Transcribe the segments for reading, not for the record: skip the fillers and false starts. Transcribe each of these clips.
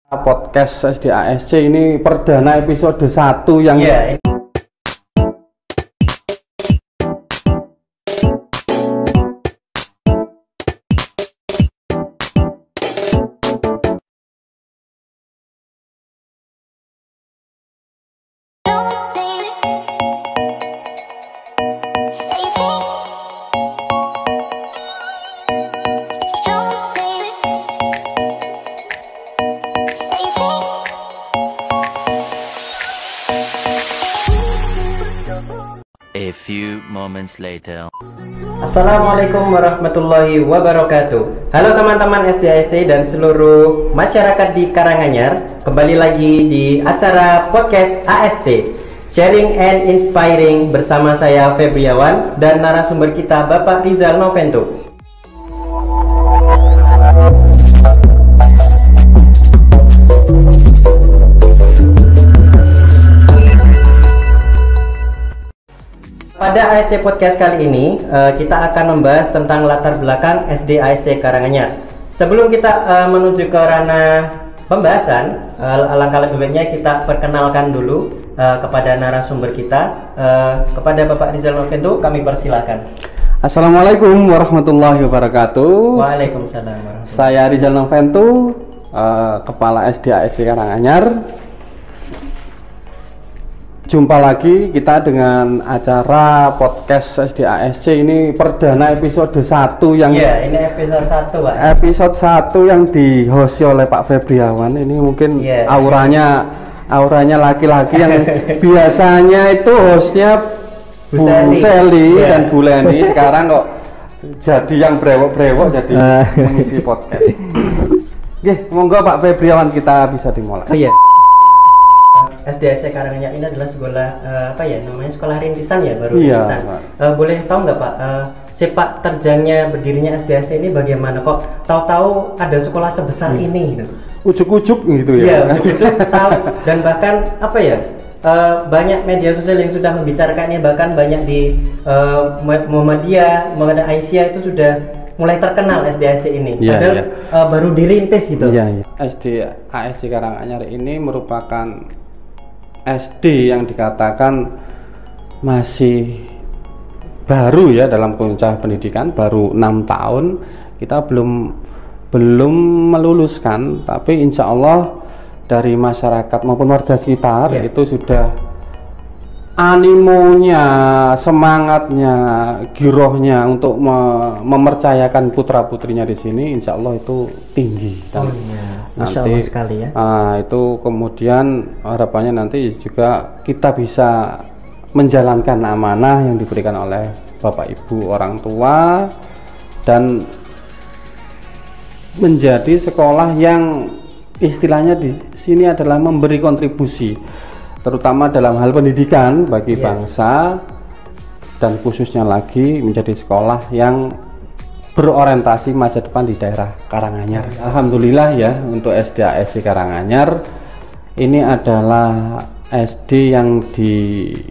Podcast SDASC ini perdana episode 1 yang A few moments later. Assalamualaikum warahmatullahi wabarakatuh. Halo teman-teman SDASC dan seluruh masyarakat di Karanganyar. Kembali lagi di acara podcast ASC, Sharing and Inspiring, bersama saya Febriawan dan narasumber kita Bapak Rizal Novento. Pada ASC Podcast kali ini, kita akan membahas tentang latar belakang SD ASC Karanganyar. Sebelum kita menuju ke ranah pembahasan, alangkah lebih baiknya kita perkenalkan dulu kepada narasumber kita. Kepada Bapak Rizal Novento, kami persilakan. Assalamualaikum warahmatullahi wabarakatuh. Waalaikumsalam warahmatullahi. Saya Rizal Novento, Kepala SDASC Karanganyar. Jumpa lagi kita dengan acara podcast SDASC ini perdana episode 1 yang ini episode 1, Pak. Episode 1 yang di-host oleh Pak Febriawan. Ini mungkin auranya laki-laki yang biasanya itu hostnya Bu Seli dan Bu Leni. Sekarang kok jadi yang brewok-brewok jadi mengisi podcast. Oke, monggo Pak Febriawan, kita bisa dimulai. SDASC Karanganyar ini adalah sekolah namanya sekolah rintisan ya, baru rintisan. Boleh tahu nggak Pak, sepak terjangnya berdirinya SDASC ini bagaimana, kok tahu-tahu ada sekolah sebesar ini gitu? Ujuk-ujuk gitu ya? Iya, ujuk-ujuk tahu. Dan bahkan banyak media sosial yang sudah membicarakannya, bahkan banyak di Muhammadiyah, Aisyah itu sudah mulai terkenal SDASC ini. Padahal baru dirintis gitu. SDASC Karanganyar ini merupakan SD yang dikatakan masih baru ya dalam kancah pendidikan, baru 6 tahun. Kita belum meluluskan, tapi insya Allah dari masyarakat maupun warga sekitar itu sudah animonya, semangatnya, girohnya untuk mempercayakan putra putrinya di sini, insya Allah itu tinggi. Masya Allah sekali ya. Itu kemudian harapannya nanti juga kita bisa menjalankan amanah yang diberikan oleh Bapak Ibu orang tua dan menjadi sekolah yang istilahnya di sini adalah memberi kontribusi, terutama dalam hal pendidikan bagi bangsa, dan khususnya lagi menjadi sekolah yang berorientasi masa depan di daerah Karanganyar. Alhamdulillah ya, untuk SDASC Karanganyar ini adalah SD yang digagas,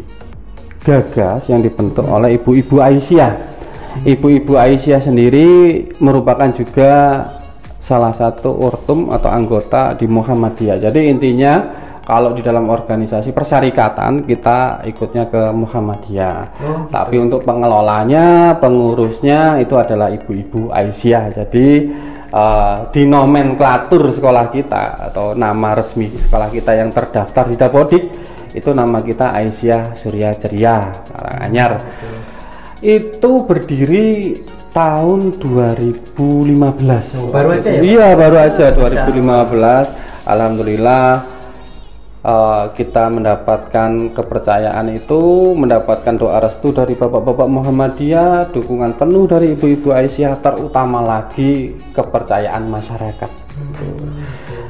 yang dibentuk oleh Ibu-Ibu Aisyah. Ibu-Ibu Aisyah sendiri merupakan juga salah satu urtum atau anggota di Muhammadiyah. Jadi intinya kalau di dalam organisasi persyarikatan kita ikutnya ke Muhammadiyah. Tapi untuk pengelolanya, pengurusnya itu adalah Ibu-Ibu Aisyah. Jadi di nomenklatur sekolah kita atau nama resmi sekolah kita yang terdaftar di Dapodik itu nama kita Aisyah Surya Ceria Karanganyar. Itu berdiri tahun 2015. Baru aja ya? Iya, baru aja 2015. Alhamdulillah kita mendapatkan kepercayaan itu, mendapatkan doa restu dari bapak-bapak Muhammadiyah, dukungan penuh dari Ibu-Ibu Aisyah, terutama lagi kepercayaan masyarakat.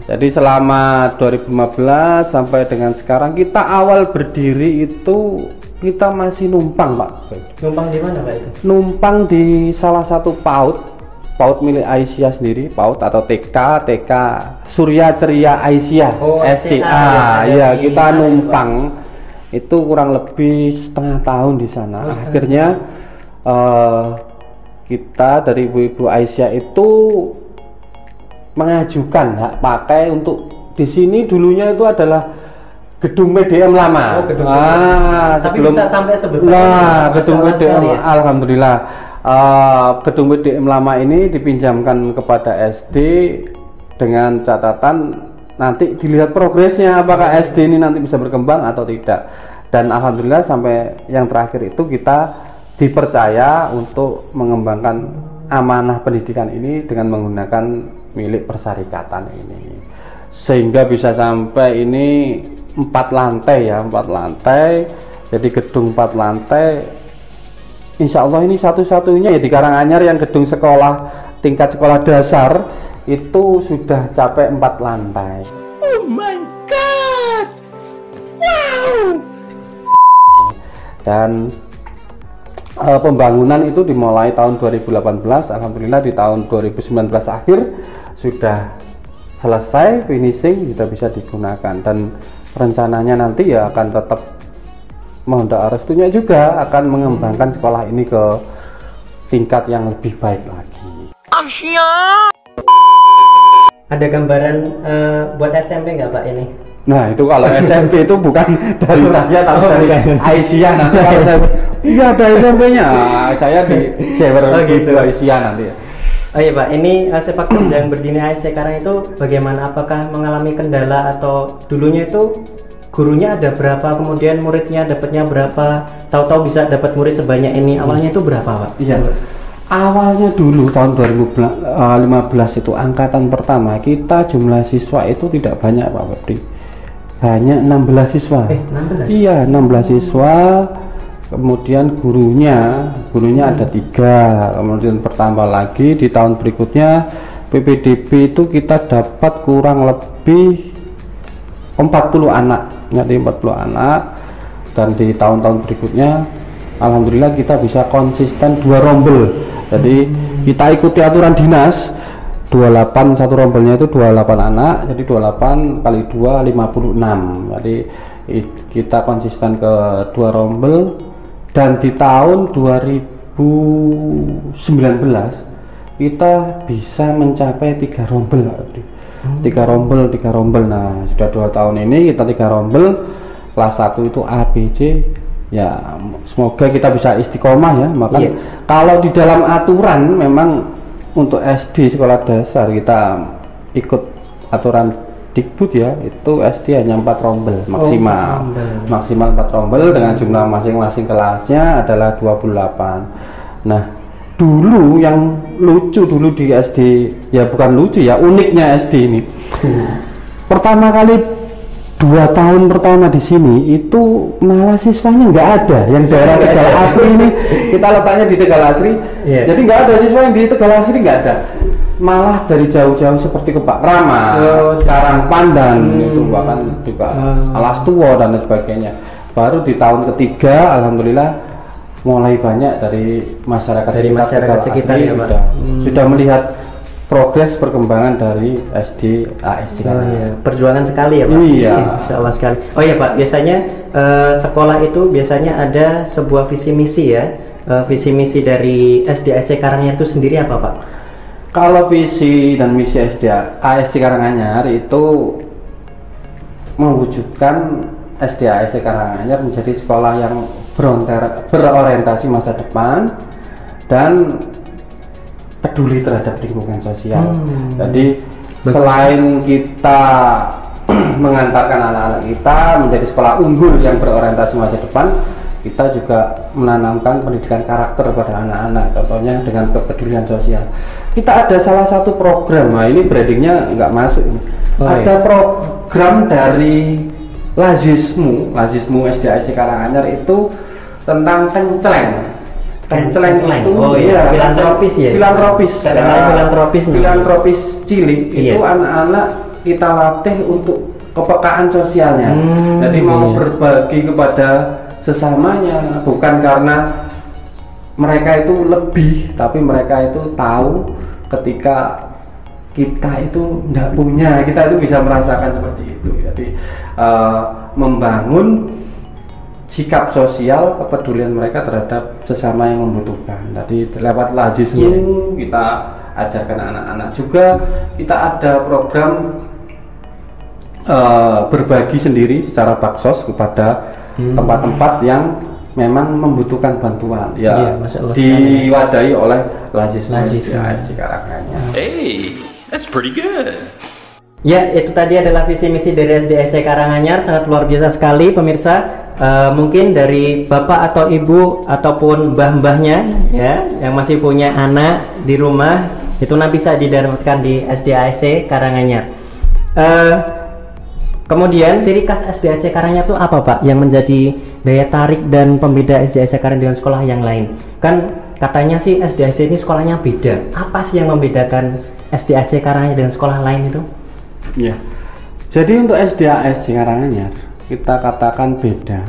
Jadi selama 2015 sampai dengan sekarang, kita awal berdiri itu kita masih numpang, Pak. Numpang di mana, Pak itu? Numpang di salah satu PAUD milik Aisyah sendiri, PAUD atau TK Surya Ceria Aisyah, SCA. Ya, kita numpang itu kurang lebih setengah tahun di sana. Akhirnya kita dari Ibu-Ibu Aisyah itu mengajukan hak pakai untuk di sini dulunya itu adalah gedung PDM lama. Oh, gedung tapi sebelum, bisa sampai sebesar gedung PDM ya? alhamdulillah. Gedung PDM lama ini dipinjamkan kepada SD dengan catatan nanti dilihat progresnya apakah SD ini nanti bisa berkembang atau tidak. Dan alhamdulillah sampai yang terakhir itu kita dipercaya untuk mengembangkan amanah pendidikan ini dengan menggunakan milik persyarikatan ini, sehingga bisa sampai ini 4 lantai ya, 4 lantai. Jadi gedung 4 lantai insya Allah ini satu-satunya ya di Karanganyar yang gedung sekolah tingkat sekolah dasar itu sudah capai 4 lantai. Oh my god, wow. Dan pembangunan itu dimulai tahun 2018, alhamdulillah di tahun 2019 akhir sudah selesai, finishing, sudah bisa digunakan. Dan rencananya nanti ya akan tetap mohon doa restunya juga akan mengembangkan sekolah ini ke tingkat yang lebih baik lagi. Ada gambaran buat SMP nggak Pak ini? Nah itu kalau SMP itu bukan dari saya tapi dari Aisyah nanti. Iya ada SMP-nya. Saya di Jewer gitu Aisyah nanti. Oh iya Pak, ini sepak terjang berdini ASC Karang itu bagaimana? Apakah mengalami kendala atau dulunya itu gurunya ada berapa, kemudian muridnya dapatnya berapa, tahu-tahu bisa dapat murid sebanyak ini, awalnya itu berapa Pak? Iya. Awalnya dulu tahun 2015 itu angkatan pertama kita jumlah siswa itu tidak banyak Pak Febri. Hanya 16 siswa. 16? Iya 16 siswa. Kemudian gurunya ada 3. Kemudian bertambah lagi di tahun berikutnya PPDB itu kita dapat kurang lebih 40 anak. Jadi 40 anak. Dan di tahun-tahun berikutnya alhamdulillah kita bisa konsisten 2 rombel. Jadi kita ikuti aturan dinas 28, satu rombelnya itu 28 anak, jadi 28 kali 2 56. Jadi kita konsisten ke 2 rombel. Dan di tahun 2019 kita bisa mencapai 3 rombel. 3 rombel. Nah sudah 2 tahun ini kita 3 rombel. Kelas 1 itu ABC. Ya semoga kita bisa istiqomah ya. Maka kalau di dalam aturan memang untuk SD sekolah dasar kita ikut aturan Dikbud ya, itu SD hanya 4 rombel maksimal. Maksimal 4 rombel dengan jumlah masing-masing kelasnya adalah 28. Nah dulu yang lucu dulu di SD, ya bukan lucu ya, uniknya SD ini pertama kali 2 tahun pertama di sini itu malah siswanya nggak ada yang daerah Tegal Asri ini, kita letaknya di Tegal Asri, jadi nggak ada siswa yang di Tegal Asri, nggak ada, malah dari jauh-jauh seperti ke Pak Rama, Karang Pandan itu bahkan juga Alas Tua dan sebagainya. Baru di tahun ketiga alhamdulillah mulai banyak dari masyarakat sekitar ya, Pak. Sudah melihat progres perkembangan dari SD ASC. Perjuangan sekali ya Pak. Iya. Insya Allah sekali. Oh ya Pak, biasanya sekolah itu biasanya ada sebuah visi misi ya. Visi misi dari SD ASC Karanganyar itu sendiri apa Pak? Kalau visi dan misi SD ASC Karanganyar itu mewujudkan SD ASC Karanganyar menjadi sekolah yang berorientasi masa depan dan peduli terhadap lingkungan sosial. Jadi selain kita mengantarkan anak-anak kita menjadi sekolah unggul yang berorientasi masa depan, kita juga menanamkan pendidikan karakter pada anak-anak, contohnya dengan kepedulian sosial. Kita ada salah satu program, nah ini brandingnya nggak masuk ini. Ada program dari Lazismu SD ASC Karanganyar itu tentang kenceleng itu filantropis ya, filantropis cilik itu anak-anak kita latih untuk kepekaan sosialnya. Jadi mau berbagi kepada sesamanya, bukan karena mereka itu lebih, tapi mereka itu tahu ketika kita itu tidak punya, kita itu bisa merasakan seperti itu. Jadi membangun sikap sosial, kepedulian mereka terhadap sesama yang membutuhkan. Jadi lewat Lazismu kita ajarkan anak-anak juga. Kita ada program berbagi sendiri secara baksos kepada tempat-tempat yang memang membutuhkan bantuan ya, diwadahi oleh mahasiswa SDASC Karanganyar. Hey, that's pretty good. Ya, itu tadi adalah visi misi dari SDASC Karanganyar, sangat luar biasa sekali pemirsa. Mungkin dari bapak atau ibu ataupun mbah-mbahnya ya yang masih punya anak di rumah itu nanti bisa didapatkan di SDASC Karanganyar. Kemudian ciri khas SDASC Karanganyar itu apa Pak yang menjadi daya tarik dan pembeda SDASC Karanganyar dengan sekolah yang lain? Kan katanya sih SDASC ini sekolahnya beda. Apa sih yang membedakan SDASC Karanganyar dengan sekolah lain itu? Ya, jadi untuk SDASC Karanganyar kita katakan beda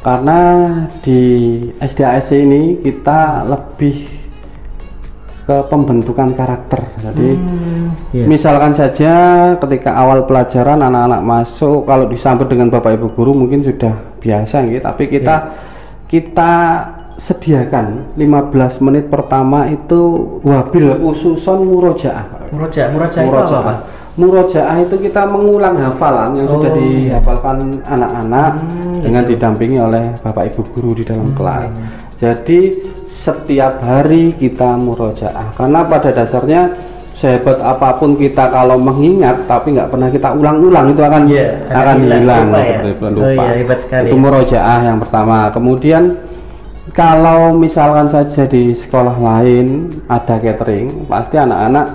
karena di SDASC ini kita lebih ke pembentukan karakter. Jadi misalkan saja ketika awal pelajaran anak-anak masuk, kalau disambut dengan bapak ibu guru mungkin sudah biasa gitu, tapi kita sediakan 15 menit pertama itu wabil khususon murojaah. Murojaah itu apa? Murojaah itu kita mengulang hafalan yang sudah dihafalkan anak-anak dengan didampingi oleh bapak ibu guru di dalam kelas. Jadi setiap hari kita murojaah karena pada dasarnya sehebat apapun kita kalau mengingat tapi nggak pernah kita ulang-ulang itu akan hilang lupa. Hebat sekali. Itu murojaah yang pertama. Kemudian kalau misalkan saja di sekolah lain ada catering, pasti anak-anak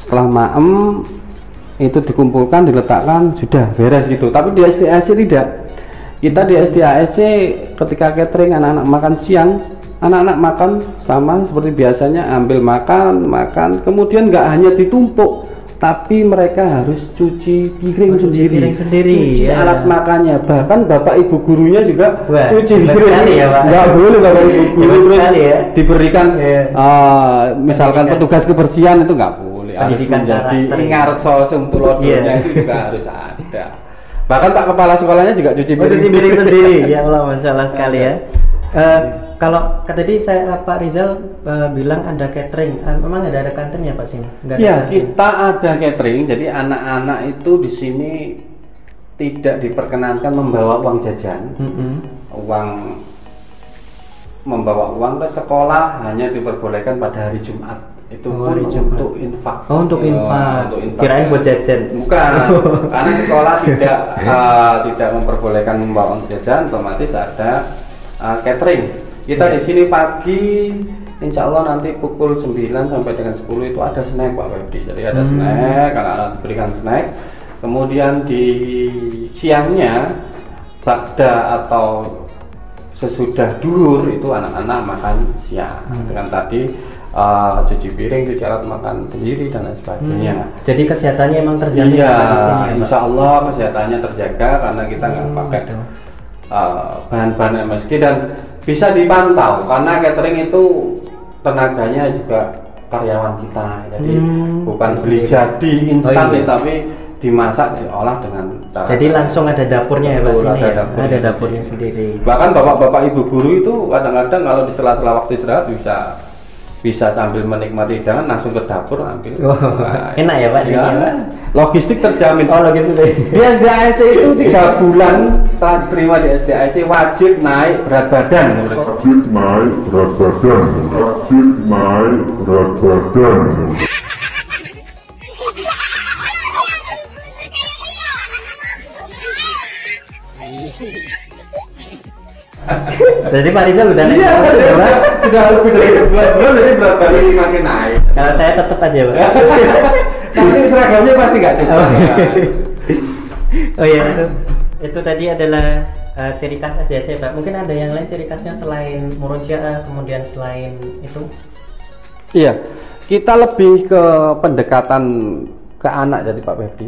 setelah maem itu dikumpulkan, diletakkan, sudah beres gitu. Tapi di SDASC tidak. Kita di SDASC ketika catering anak-anak makan siang, anak-anak makan sama seperti biasanya, ambil makan, kemudian nggak hanya ditumpuk, tapi mereka harus cuci piring sendiri, cuci alat makannya, bahkan bapak ibu gurunya juga cuci piring. Nggak boleh bapak ibu guru terus diberikan misalkan petugas kebersihan, itu nggak boleh. Harus menjadi ngarso sungtulodonya itu juga harus ada. Bahkan Pak Kepala sekolahnya juga cuci piring sendiri. Ya Allah, masya Allah sekali ya. Kalau tadi Pak Rizal bilang ada catering, memang ada kantin ya Pak sini? Ya, kita ada catering. Jadi anak-anak itu di sini tidak diperkenankan membawa uang jajan, membawa uang ke sekolah hanya diperbolehkan pada hari Jumat. Itu pun untuk infak. Untuk infak. Kirain buat jajan. Bukan. Karena sekolah tidak memperbolehkan membawa uang jajan, otomatis ada catering. Kita di sini pagi, insya Allah nanti pukul 9 sampai dengan 10 itu ada snack Pak Febri. Jadi ada snack, anak-anak diberikan snack. Kemudian di siangnya, bakda atau sesudah duhur itu anak-anak makan siang dengan tadi cuci piring, cuci alat makan sendiri dan lain sebagainya. Jadi kesehatannya emang terjamin. Iya, insya Allah kesehatannya terjaga karena kita nggak pakai bahan-bahan MSG dan bisa dipantau karena catering itu tenaganya juga karyawan kita, jadi bukan beli jadi instan tapi dimasak, diolah dengan cara. Jadi langsung ada dapurnya ya Pak sini ya? Ada dapurnya sendiri. Bahkan bapak-bapak ibu guru itu kadang-kadang kalau di sela-sela waktu istirahat bisa sambil menikmati hidangan langsung ke dapur ambil. Enak ya Pak? Ya, logistik terjamin. Logistik. Di SDASC itu 3 bulan setelah diterima di SDASC wajib naik berat badan. Jadi Pak Rizal udah naik sudah lebih dari 2 bulan, jadi berat badan makin naik. Kalau saya tetap aja Pak. Tapi seragamnya pasti nggak cukup. Oh iya, itu tadi adalah ciri khas SDASC Pak. Mungkin ada yang lain ciri khasnya selain murojaah, kemudian selain itu? Iya, kita lebih ke pendekatan ke anak jadi Pak Febri.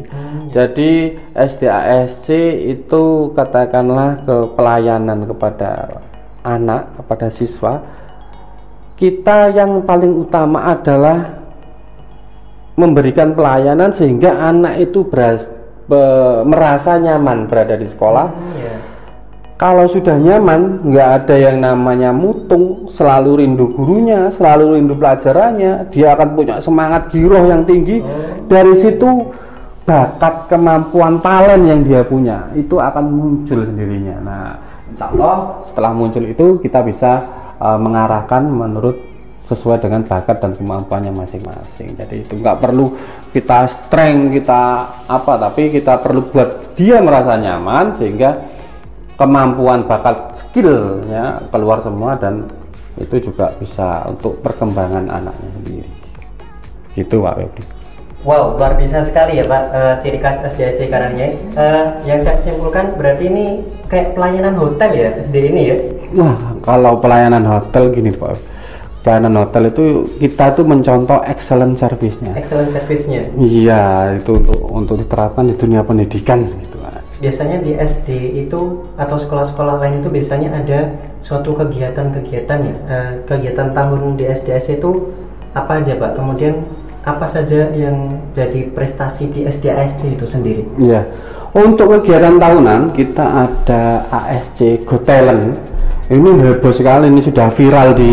Jadi SDASC itu katakanlah ke pelayanan kepada anak, kepada siswa. Kita yang paling utama adalah memberikan pelayanan sehingga anak itu merasa nyaman berada di sekolah. Kalau sudah nyaman, nggak ada yang namanya mutung, selalu rindu gurunya, selalu rindu pelajarannya, dia akan punya semangat giroh yang tinggi. Dari situ bakat, kemampuan, talent yang dia punya itu akan muncul sendirinya. Nah, insya Allah setelah muncul itu kita bisa mengarahkan menurut sesuai dengan bakat dan kemampuannya masing-masing. Jadi itu nggak perlu kita strength, kita apa, tapi kita perlu buat dia merasa nyaman sehingga kemampuan, bakat, skillnya keluar semua, dan itu juga bisa untuk perkembangan anaknya sendiri. Gitu Pak Febri. Wow, luar biasa sekali ya Pak, ciri khas SDAC Karanganyar. Yang saya simpulkan berarti ini kayak pelayanan hotel ya SD ini ya? Wah, kalau pelayanan hotel gini Pak, pelayanan hotel itu kita tuh mencontoh excellent service-nya. Excellent service-nya. Iya, itu untuk diterapkan di dunia pendidikan gitu. Biasanya di SD itu atau sekolah-sekolah lain itu biasanya ada suatu kegiatan-kegiatan ya, kegiatan tahun di SDAC itu apa aja Pak? Kemudian apa saja yang jadi prestasi di SDAC itu sendiri? Iya, untuk kegiatan tahunan kita ada ASC Got Talent. Ini heboh sekali, ini sudah viral di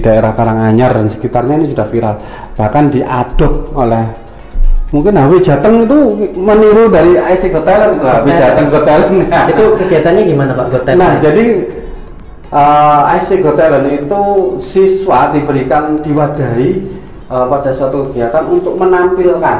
daerah Karanganyar dan sekitarnya, ini sudah viral. Bahkan diadop oleh mungkin HW Jateng itu meniru dari ASC Got Talent. HW Jateng Got Talent. Itu kegiatannya gimana Pak Got Talent? Nah, jadi ASC Got Talent itu siswa diberikan diwadahi pada suatu kegiatan untuk menampilkan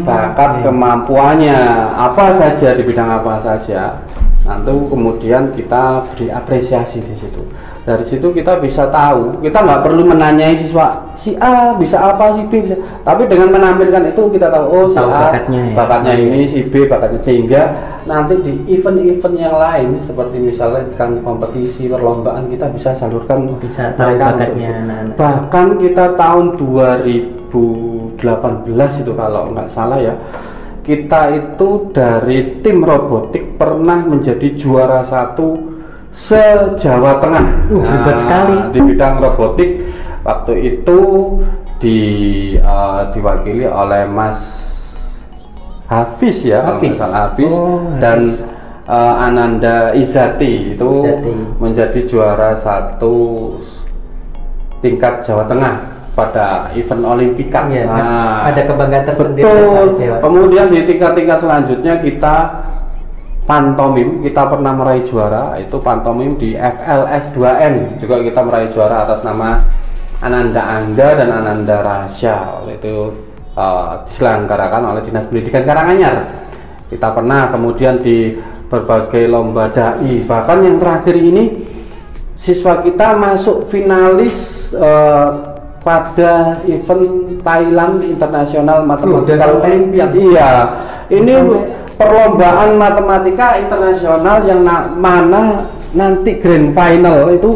bakat, kemampuannya apa saja di bidang apa saja. Nanti kemudian kita beri apresiasi di situ. Dari situ kita bisa tahu, kita nggak perlu menanyai siswa si A bisa apa, si B bisa, tapi dengan menampilkan itu kita tahu, oh si A bakatnya ini, si B bakatnya, sehingga nanti di event-event yang lain seperti misalnya kan kompetisi perlombaan kita bisa salurkan, bisa tahu bakatnya anak-anak. Bahkan kita tahun 2018 itu kalau nggak salah ya, kita itu dari tim robotik pernah menjadi juara 1 se-Jawa Tengah. Hebat sekali di bidang robotik. Waktu itu diwakili oleh Mas Hafiz ya, Hafiz. Dan Ananda Izati itu menjadi juara 1 tingkat Jawa Tengah pada event Olimpika. Ya, ada kebanggaan tersendiri. Betul. Kemudian di tingkat-tingkat selanjutnya kita pantomim, kita pernah meraih juara, itu pantomim di FLS 2N juga kita meraih juara atas nama Ananda Angga dan Ananda Rasya. Itu diselenggarakan oleh Dinas Pendidikan Karanganyar. Kita pernah kemudian di berbagai lomba dai, bahkan yang terakhir ini siswa kita masuk finalis pada event Thailand International Mathematical Olympiad. Iya, ini perlombaan matematika internasional yang mana nanti grand final itu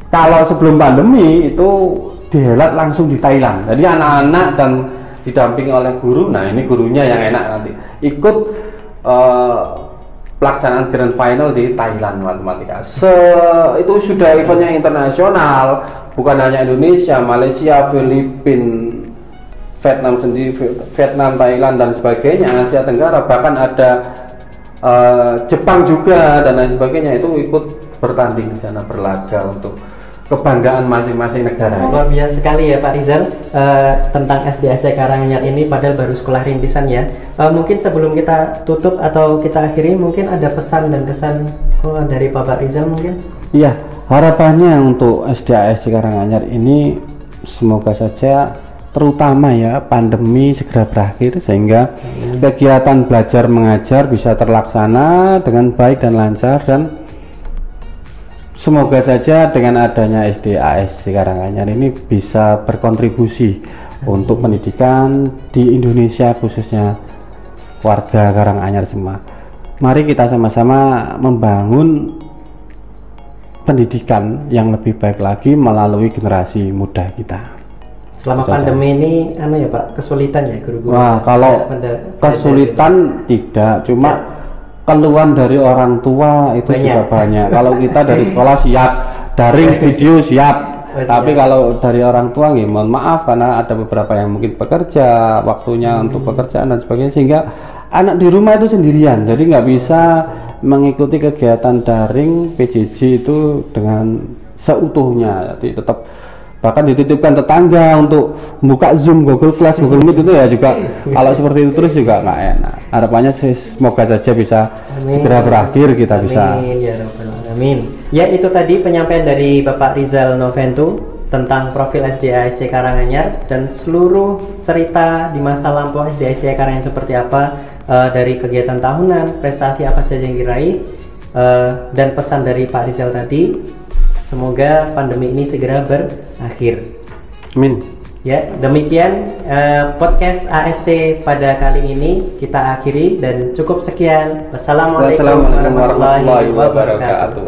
kalau sebelum pandemi itu dihelat langsung di Thailand. Jadi anak-anak dan didampingi oleh guru. Nah, ini gurunya yang enak nanti ikut pelaksanaan grand final di Thailand matematika. Itu sudah eventnya internasional, bukan hanya Indonesia, Malaysia, Filipina, Vietnam sendiri, Vietnam, Thailand dan sebagainya, Asia Tenggara, bahkan ada Jepang juga dan lain sebagainya, itu ikut bertanding di sana, berlaga untuk kebanggaan masing-masing negara. Luar biasa sekali ya Pak Rizal tentang SDAC Karanganyar ini, padahal baru sekolah rintisan ya. Mungkin sebelum kita tutup atau kita akhiri, mungkin ada pesan dan kesan dari Bapak Rizal mungkin? Iya, harapannya untuk SDAC Karanganyar ini semoga saja terutama ya pandemi segera berakhir sehingga kegiatan belajar mengajar bisa terlaksana dengan baik dan lancar, dan semoga saja dengan adanya SDAC Karanganyar ini bisa berkontribusi untuk pendidikan di Indonesia, khususnya warga Karanganyar semua. Mari kita sama-sama membangun pendidikan yang lebih baik lagi melalui generasi muda kita. Selama pandemi ini ya Pak, kesulitan ya guru-guru? Wah, kalau kesulitan tidak, cuma keluhan dari orang tua itu juga banyak. Kalau kita dari sekolah siap, daring video siap, tapi kalau dari orang tua nih, mohon maaf karena ada beberapa yang mungkin bekerja, waktunya untuk pekerjaan dan sebagainya, sehingga anak di rumah itu sendirian, jadi nggak bisa mengikuti kegiatan daring PJJ itu dengan seutuhnya. Jadi tetap bahkan dititipkan tetangga untuk buka Zoom, Google Class, Google Meet itu ya juga kalau seperti itu terus juga nggak enak. Harapannya sih semoga saja bisa segera berakhir, kita bisa. Amin ya rabbal alamin. Ya, itu tadi penyampaian dari Bapak Rizal Noventu tentang profil SDASC Karanganyar dan seluruh cerita di masa lampau SDASC Karanganyar seperti apa, dari kegiatan tahunan, prestasi apa saja yang diraih, dan pesan dari Pak Rizal tadi. Semoga pandemi ini segera berakhir. Amin. Ya, demikian podcast ASC pada kali ini kita akhiri dan cukup sekian. Wassalamualaikum warahmatullahi wabarakatuh.